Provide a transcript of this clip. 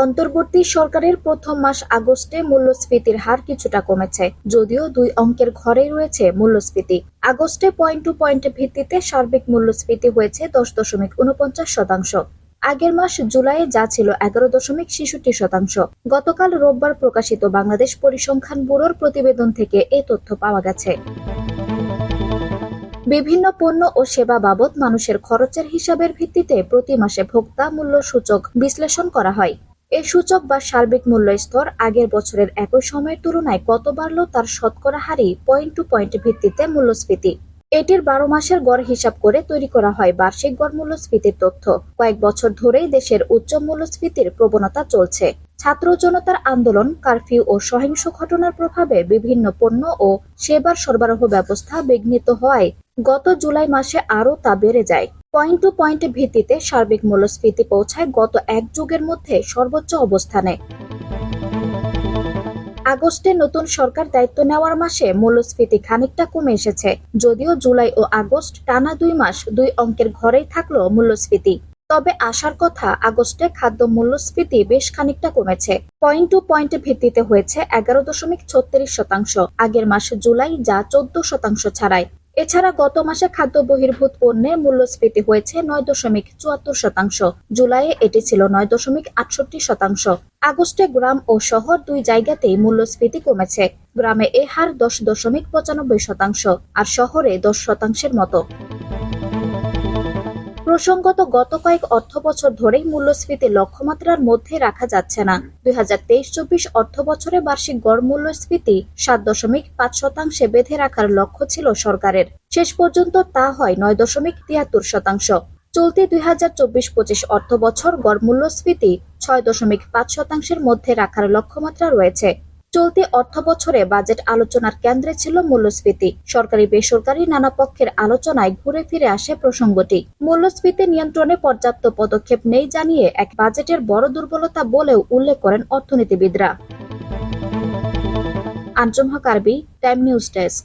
অন্তর্বর্তী সরকারের প্রথম মাস আগস্টে মূল্যস্ফীতির হার কিছুটা কমেছে, যদিও 2 অঙ্কের ঘরেই রয়েছে মূল্যস্ফীতি। আগস্টে পয়েন্ট টু পয়েন্ট ভিত্তিতে সার্বিক মূল্যস্ফীতি হয়েছে 10.49%। আগের মাস জুলাইয়ে যা ছিল 11.66%। গতকাল রোববার প্রকাশিত বাংলাদেশ পরিসংখ্যান ব্যুরোর প্রতিবেদন থেকে এ তথ্য পাওয়া গেছে। বিভিন্ন পণ্য ও সেবা বাবদ মানুষের খরচের হিসাবের ভিত্তিতে প্রতি মাসে ভোক্তা মূল্য সূচক বিশ্লেষণ করা হয়। এই সূচক বা সার্বিক মূল্য স্তর আগের বছরের একই সময়ের তুলনায় কত বাড়ল তার শতকরা হারই পয়েন্ট টু পয়েন্ট ভিত্তিতে মূল্যস্ফীতি। এটির 12 মাসের গড় হিসাব করে তৈরি করা হয় বার্ষিক গড় মূল্যস্ফীতির তথ্য। কয়েক বছর ধরেই দেশের উচ্চ মূল্যস্ফীতির প্রবণতা চলছে। ছাত্র জনতার আন্দোলন, কারফিউ ও সহিংস ঘটনার প্রভাবে বিভিন্ন পণ্য ও সেবার সরবরাহ ব্যবস্থা বিঘ্নিত হওয়ায় গত জুলাই মাসে আরও তা বেড়ে যায়। পয়েন্ট টু পয়েন্ট ভিত্তিতে সার্বিক মূল্যস্ফীতি পৌঁছায় গত এক যুগের মধ্যে সর্বোচ্চ অবস্থানে। আগস্টে নতুন সরকার দায়িত্ব নেওয়ার মাসে মূল্যস্ফীতি খানিকটা কমে এসেছে, যদিও জুলাই ও আগস্ট টানা 2 মাস 2 অঙ্কের ঘরেই থাকলো মূল্যস্ফীতি। তবে আশার কথা, আগস্টে খাদ্য মূল্যস্ফীতি বেশ খানিকটা কমেছে। পয়েন্ট টু পয়েন্ট ভিত্তিতে হয়েছে 11.36%। আগের মাস জুলাই যা 14% ছাড়াই। এছাড়া গত মাসে খাদ্য বহির্ভূত পণ্যে মূল্যস্ফীতি হয়েছে 9.74%। জুলাইয়ে এটি ছিল 9.68%। আগস্টে গ্রাম ও শহর 2 জায়গাতেই মূল্যস্ফীতি কমেছে। গ্রামে এ হার 10.95% আর শহরে 10%-এর মতো। প্রসঙ্গত, গত কয়েক অর্থবছর ধরেই মূল্যস্ফীতি লক্ষ্যমাত্রার মধ্যে রাখা যাচ্ছে না। 2023-24 অর্থবছরে বার্ষিক গড় মূল্যস্ফীতি 7.5% বেঁধে রাখার লক্ষ্য ছিল সরকারের। শেষ পর্যন্ত তা হয় 9.73%। চলতি 2024-25 অর্থবছর গড় মূল্যস্ফীতি 6.5%-এর মধ্যে রাখার লক্ষ্যমাত্রা রয়েছে। চলতি অর্থবছরে বাজেট আলোচনার কেন্দ্রে ছিল মূল্যস্ফীতি। সরকারি বেসরকারি নানা পক্ষের আলোচনায় ঘুরে ফিরে আসে প্রসঙ্গটি। মূল্যস্ফীতি নিয়ন্ত্রণে পর্যাপ্ত পদক্ষেপ নেই জানিয়ে এক বাজেটের বড় দুর্বলতা বলেও উল্লেখ করেন অর্থনীতিবিদরা। আঞ্জুম হক আরবি, টাইম নিউজ ডেস্ক।